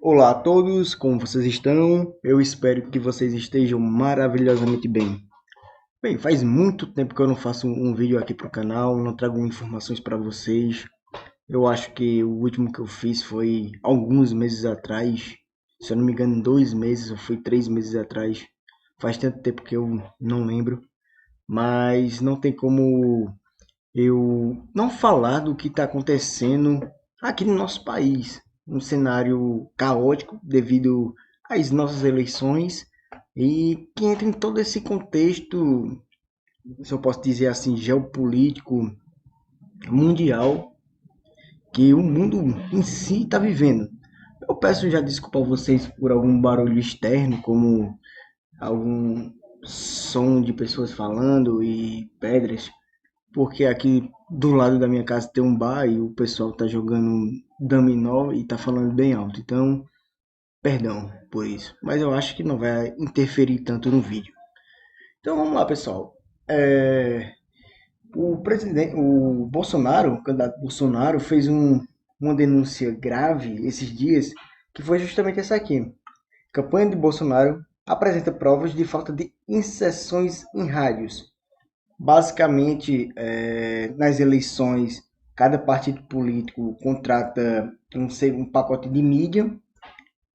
Olá a todos, como vocês estão? Eu espero que vocês estejam maravilhosamente bem. Bem, faz muito tempo que eu não faço um vídeo aqui para o canal, não trago informações para vocês. Eu acho que o último que eu fiz foi alguns meses atrás, se eu não me engano, 2 meses ou foi 3 meses atrás. Faz tanto tempo que eu não lembro, mas não tem como eu não falar do que está acontecendo aqui no nosso país. Um cenário caótico devido às nossas eleições e que entra em todo esse contexto, se eu posso dizer assim, geopolítico mundial que o mundo em si está vivendo. Eu peço já desculpa a vocês por algum barulho externo, como algum som de pessoas falando e pedras, porque aqui do lado da minha casa tem um bar e o pessoal tá jogando dominó e tá falando bem alto. Então, perdão por isso. Mas eu acho que não vai interferir tanto no vídeo. Então vamos lá, pessoal. O Bolsonaro, o candidato Bolsonaro, fez uma denúncia grave esses dias, que foi justamente essa aqui. A campanha de Bolsonaro apresenta provas de falta de inserções em rádios. Basicamente, nas eleições, cada partido político contrata um pacote de mídia.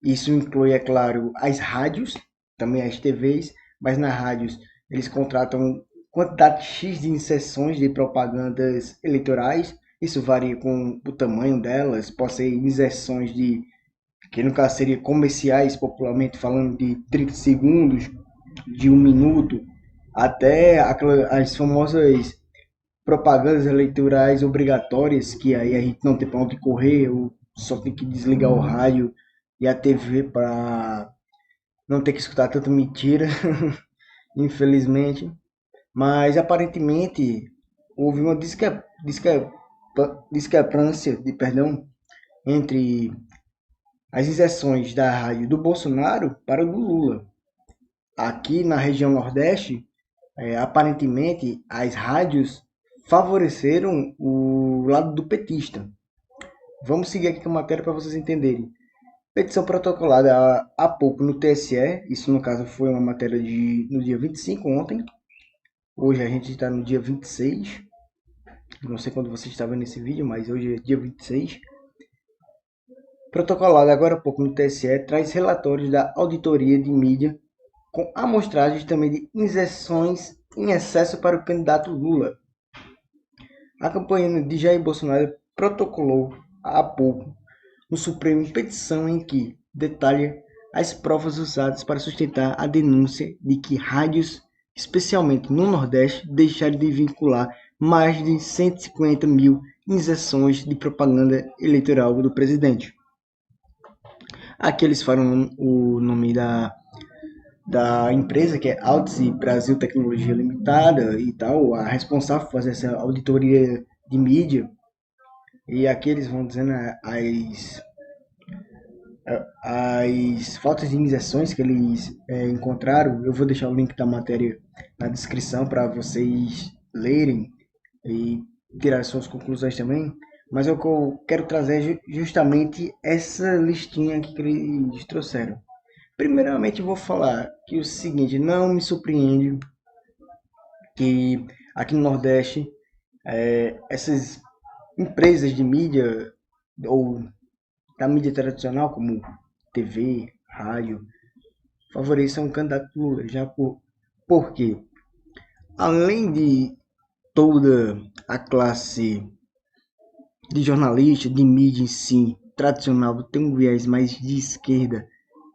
Isso inclui, é claro, as rádios, também as TVs, mas nas rádios eles contratam quantidade X de inserções de propagandas eleitorais. Isso varia com o tamanho delas, pode ser inserções que no caso seria comerciais, popularmente falando, de 30 segundos, de 1 minuto, até as famosas propagandas eleitorais obrigatórias, que aí a gente não tem para onde correr, ou só tem que desligar o rádio e a TV para não ter que escutar tanta mentira, infelizmente. Mas aparentemente houve uma discrepância perdão, entre as inserções da rádio do Bolsonaro para o do Lula. Aqui na região Nordeste, aparentemente as rádios favoreceram o lado do petista. Vamos seguir aqui com a matéria para vocês entenderem. Petição protocolada há pouco no TSE, isso no caso foi uma matéria no dia 25, ontem. Hoje a gente está no dia 26. Não sei quando você está vendo esse vídeo, mas hoje é dia 26. Protocolada agora há pouco no TSE, traz relatórios da auditoria de mídia com amostragens também de inserções em excesso para o candidato Lula. A campanha de Jair Bolsonaro protocolou há pouco no Supremo petição em que detalha as provas usadas para sustentar a denúncia de que rádios, especialmente no Nordeste, deixaram de vincular mais de 150 mil inserções de propaganda eleitoral do presidente. Aqui eles falam o nome da empresa, que é Altice Brasil Tecnologia Limitada e tal, a responsável por fazer essa auditoria de mídia. E aqui eles vão dizendo as faltas de injeções que eles encontraram. Eu vou deixar o link da matéria na descrição para vocês lerem e tirar suas conclusões também. Mas eu quero trazer justamente essa listinha aqui que eles trouxeram. Primeiramente, eu vou falar que o seguinte: não me surpreende que aqui no Nordeste essas empresas de mídia ou da mídia tradicional, como TV, rádio, favoreçam o candidato Lula. Por quê? Além de toda a classe de jornalista, de mídia em si, tradicional, ter um viés mais de esquerda,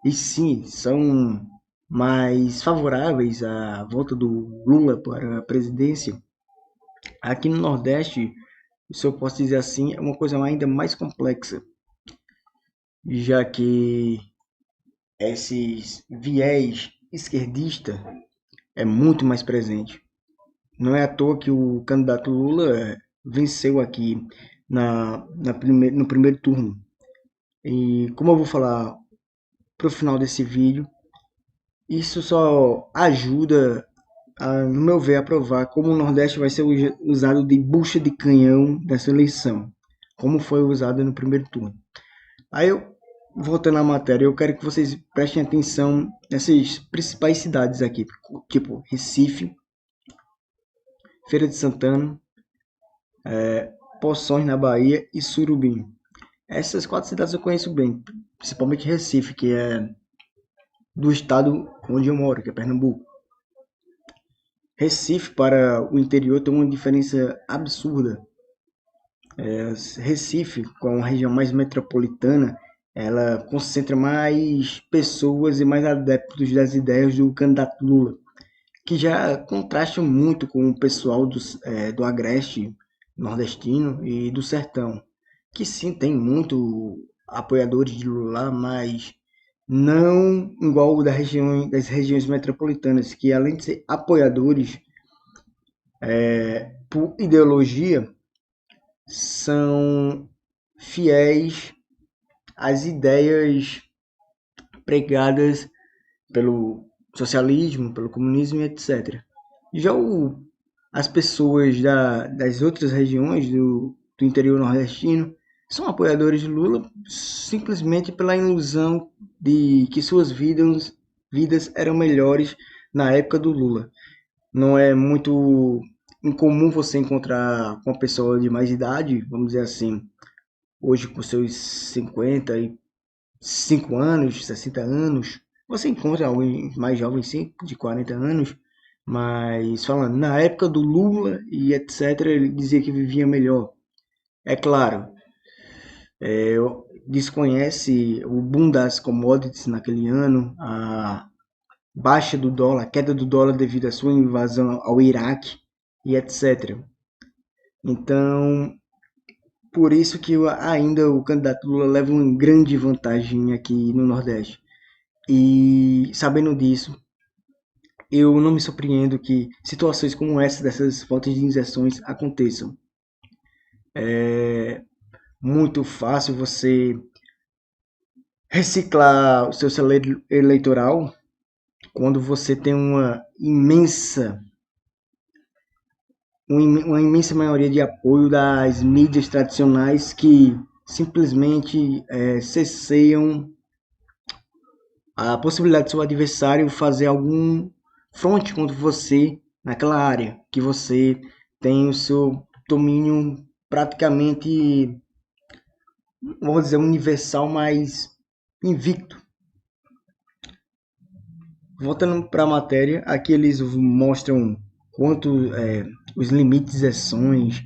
e sim, são mais favoráveis à volta do Lula para a presidência. Aqui no Nordeste, se eu posso dizer assim, é uma coisa ainda mais complexa, já que esse viés esquerdista é muito mais presente. Não é à toa que o candidato Lula venceu aqui no primeiro turno. E como eu vou falar para o final desse vídeo, isso só ajuda, no meu ver, a provar como o Nordeste vai ser usado de bucha de canhão dessa eleição, como foi usado no primeiro turno. Aí eu voltando à matéria, eu quero que vocês prestem atenção nessas principais cidades aqui, tipo Recife, Feira de Santana, Poções na Bahia e Surubim. Essas 4 cidades eu conheço bem, principalmente Recife, que é do estado onde eu moro, que é Pernambuco. Recife para o interior tem uma diferença absurda. Recife, com a região mais metropolitana, ela concentra mais pessoas e mais adeptos das ideias do candidato Lula, que já contrasta muito com o pessoal do Agreste nordestino e do Sertão, que sim tem muito apoiadores de Lula, mas não igual o das regiões metropolitanas, que além de ser apoiadores por ideologia, são fiéis às ideias pregadas pelo socialismo, pelo comunismo, etc. Já as pessoas das outras regiões do interior nordestino são apoiadores de Lula simplesmente pela ilusão de que suas vidas eram melhores na época do Lula. Não é muito incomum você encontrar uma pessoa de mais idade, vamos dizer assim, hoje com seus 55 anos, 60 anos, você encontra alguém mais jovem, sim, de 40 anos, mas falando, na época do Lula e etc., ele dizia que vivia melhor. É claro, desconhece o boom das commodities naquele ano, a baixa do dólar, a queda do dólar devido à sua invasão ao Iraque e etc. Então, por isso que ainda o candidato Lula leva uma grande vantagem aqui no Nordeste. E sabendo disso, eu não me surpreendo que situações como essa, dessas faltas de injeções, aconteçam. É muito fácil você reciclar o seu celeiro eleitoral quando você tem uma imensa maioria de apoio das mídias tradicionais que simplesmente cesseiam a possibilidade do seu adversário fazer algum fronte contra você naquela área que você tem o seu domínio praticamente, vamos dizer, universal, mas invicto. Voltando para a matéria, aqui eles mostram quanto os limites de sessões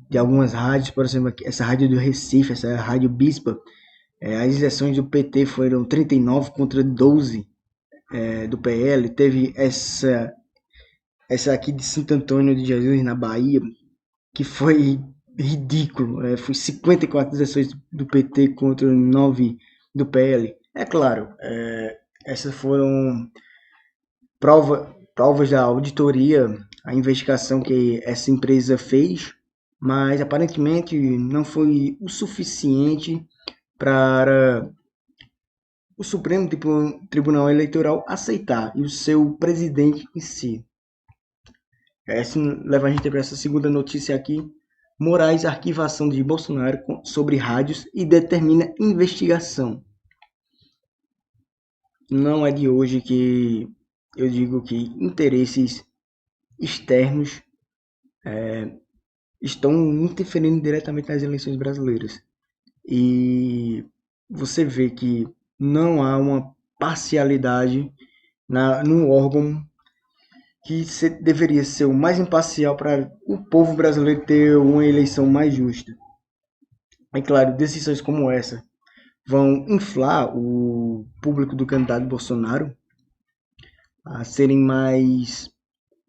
de algumas rádios, por exemplo, essa rádio do Recife, essa rádio Bispa, as eleições do PT foram 39 contra 12 do PL. Teve essa aqui de Santo Antônio de Jesus, na Bahia, que foi ridículo. Foi 54 eleições do PT contra 9 do PL. É claro, essas foram provas da auditoria, a investigação que essa empresa fez, mas aparentemente não foi o suficiente para o Supremo Tribunal Eleitoral aceitar e o seu presidente em si. Isso leva a gente para essa segunda notícia aqui. Moraes arquivação de Bolsonaro sobre rádios e determina investigação. Não é de hoje que eu digo que interesses externos estão interferindo diretamente nas eleições brasileiras. E você vê que não há uma parcialidade no órgão que deveria ser o mais imparcial para o povo brasileiro ter uma eleição mais justa. É claro, decisões como essa vão inflar o público do candidato Bolsonaro a serem mais,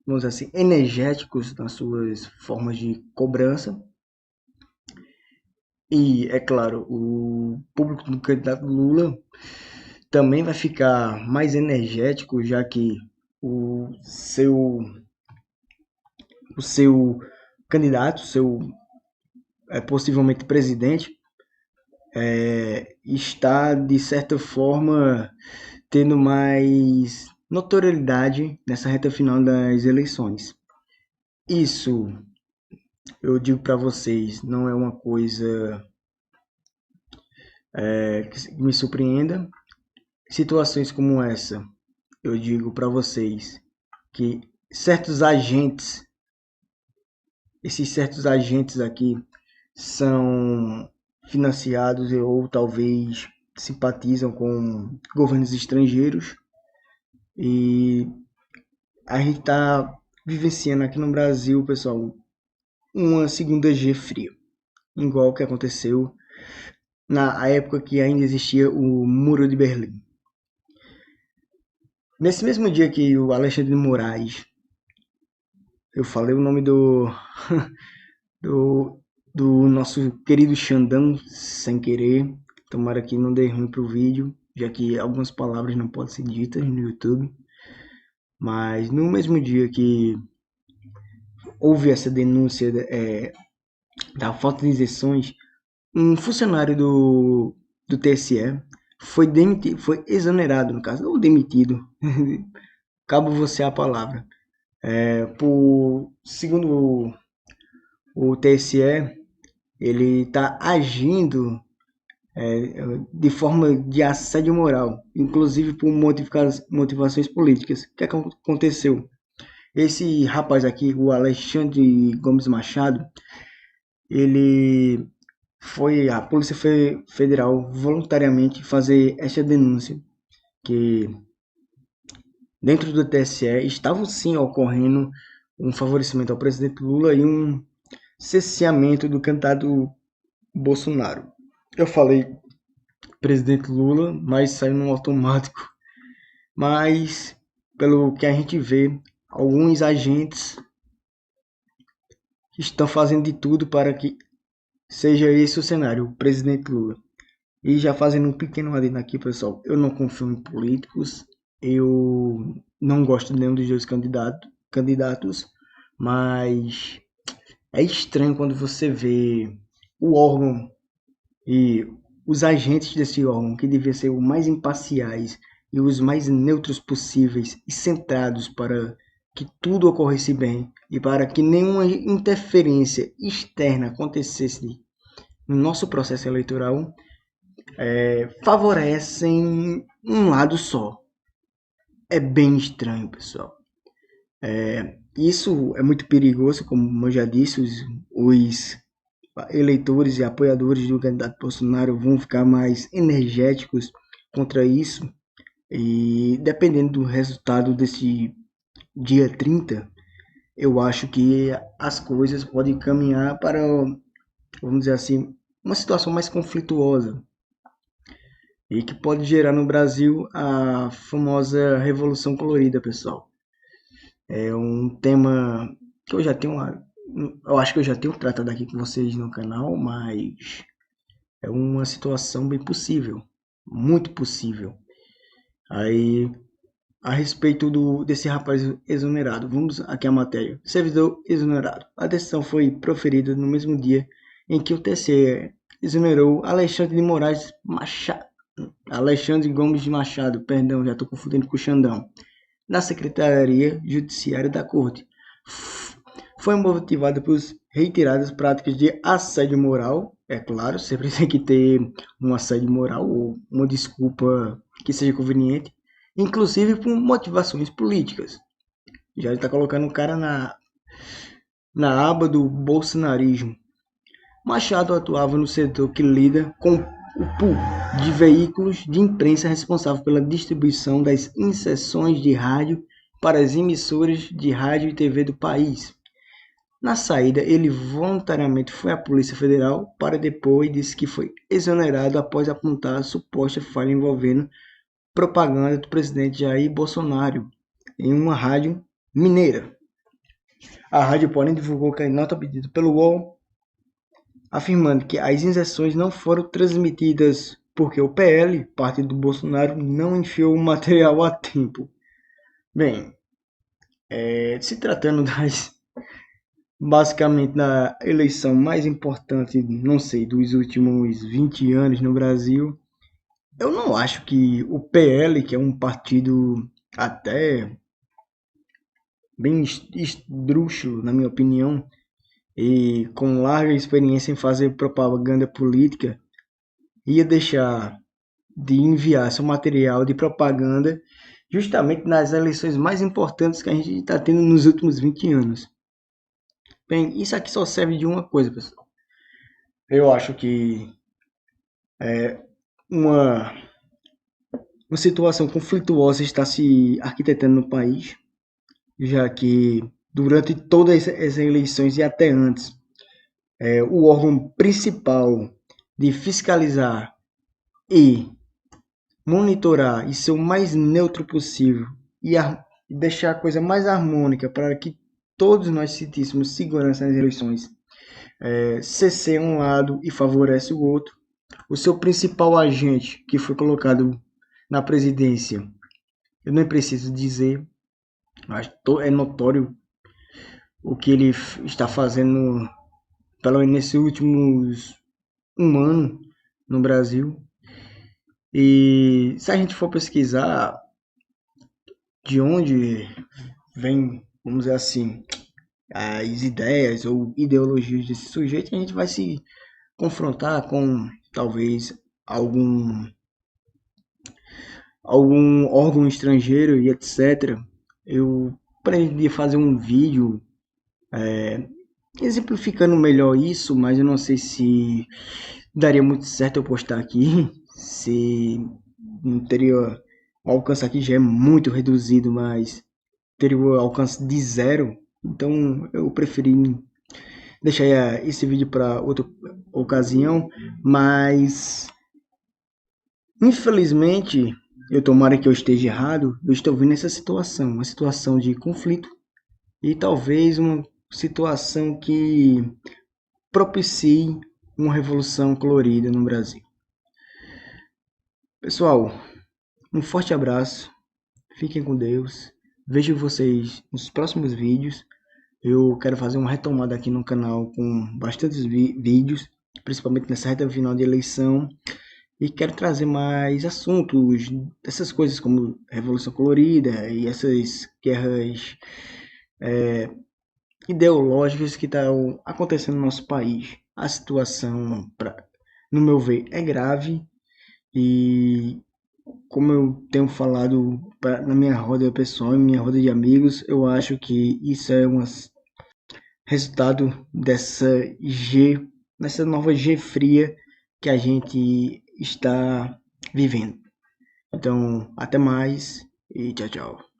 vamos dizer assim, energéticos nas suas formas de cobrança. E, é claro, o público do candidato Lula também vai ficar mais energético, já que o seu candidato, possivelmente presidente, está, de certa forma, tendo mais notoriedade nessa reta final das eleições. Isso, eu digo para vocês, não é uma coisa que me surpreenda. Situações como essa, eu digo para vocês que certos agentes, esses certos agentes aqui, são financiados ou talvez simpatizam com governos estrangeiros e a gente está vivenciando aqui no Brasil, pessoal, uma segunda G fria, igual que aconteceu na época que ainda existia o Muro de Berlim. Nesse mesmo dia que o Alexandre de Moraes, eu falei o nome do, do nosso querido Xandão sem querer, tomara que não dê ruim pro vídeo, já que algumas palavras não podem ser ditas no YouTube, mas no mesmo dia que houve essa denúncia da falta de isenções, um funcionário do TSE foi demitido, foi exonerado, no caso, ou demitido, cabo você a palavra, segundo o TSE, ele está agindo de forma de assédio moral, inclusive por motivações políticas. O que aconteceu? Esse rapaz aqui, o Alexandre Gomes Machado, ele foi a Polícia Federal voluntariamente fazer essa denúncia que dentro do TSE estavam sim ocorrendo um favorecimento ao presidente Lula e um cesseamento do candidato Bolsonaro. Eu falei presidente Lula, mas saiu no automático. Mas, pelo que a gente vê, alguns agentes estão fazendo de tudo para que seja esse o cenário, o presidente Lula. E já fazendo um pequeno adendo aqui, pessoal, eu não confio em políticos, eu não gosto de nenhum dos dois candidatos, mas é estranho quando você vê o órgão e os agentes desse órgão, que deviam ser os mais imparciais e os mais neutros possíveis e centrados para que tudo ocorresse bem e para que nenhuma interferência externa acontecesse no nosso processo eleitoral, favorecem um lado só. É bem estranho, pessoal. Isso é muito perigoso, como eu já disse, os eleitores e apoiadores do candidato Bolsonaro vão ficar mais energéticos contra isso. E dependendo do resultado desse dia 30, eu acho que as coisas podem caminhar para, vamos dizer assim, uma situação mais conflituosa e que pode gerar no Brasil a famosa Revolução Colorida, pessoal. É um tema que eu acho que eu já tenho tratado aqui com vocês no canal, mas é uma situação bem possível, muito possível. Aí, a respeito desse rapaz exonerado, vamos aqui a matéria. Servidor exonerado. A decisão foi proferida no mesmo dia em que o TCE exonerou Alexandre de Moraes Machado. Alexandre Gomes de Machado, perdão, já estou confundindo com o Xandão, na Secretaria Judiciária da Corte. Foi motivada por reiteradas práticas de assédio moral. É claro, sempre tem que ter um assédio moral ou uma desculpa que seja conveniente, inclusive por motivações políticas. Já está colocando o cara na aba do bolsonarismo. Machado atuava no setor que lida com o pool de veículos de imprensa responsável pela distribuição das inserções de rádio para as emissoras de rádio e TV do país. Na saída, ele voluntariamente foi à Polícia Federal para depois disse que foi exonerado após apontar a suposta falha envolvendo propaganda do presidente Jair Bolsonaro em uma rádio mineira. A rádio, porém, divulgou que a nota pedida pelo UOL afirmando que as injeções não foram transmitidas porque o PL, partido do Bolsonaro, não enfiou o material a tempo. Bem, se tratando basicamente da eleição mais importante, não sei, dos últimos 20 anos no Brasil, eu não acho que o PL, que é um partido até bem esdrúxulo, na minha opinião, e com larga experiência em fazer propaganda política, ia deixar de enviar seu material de propaganda justamente nas eleições mais importantes que a gente está tendo nos últimos 20 anos. Bem, isso aqui só serve de uma coisa, pessoal. Eu acho que uma, uma situação conflituosa está se arquitetando no país, já que durante todas as eleições e até antes, o órgão principal de fiscalizar e monitorar e ser o mais neutro possível e deixar a coisa mais harmônica para que todos nós sentíssemos segurança nas eleições. CC um lado e favorece o outro. O seu principal agente, que foi colocado na presidência, eu nem preciso dizer, mas é notório o que ele está fazendo, pelo menos nesses últimos um ano no Brasil. E se a gente for pesquisar de onde vem, vamos dizer assim, as ideias ou ideologias desse sujeito, a gente vai se confrontar com talvez algum órgão estrangeiro e etc. Eu pretendia fazer um vídeo exemplificando melhor isso, mas eu não sei se daria muito certo eu postar aqui, se não teria o alcance aqui já é muito reduzido, mas teria o alcance de zero. Então eu preferi deixar esse vídeo para outra ocasião, mas infelizmente, eu tomara que eu esteja errado, eu estou vendo essa situação, uma situação de conflito e talvez uma situação que propicie uma revolução colorida no Brasil. Pessoal, um forte abraço, fiquem com Deus, vejo vocês nos próximos vídeos. Eu quero fazer uma retomada aqui no canal com bastantes vídeos, principalmente nessa reta final de eleição. E quero trazer mais assuntos dessas coisas como Revolução Colorida e essas guerras ideológicas que estão acontecendo no nosso país. A situação, no meu ver, é grave e como eu tenho falado na minha roda pessoal, em minha roda de amigos, eu acho que isso é um resultado dessa nova G fria que a gente está vivendo. Então, até mais e tchau, tchau.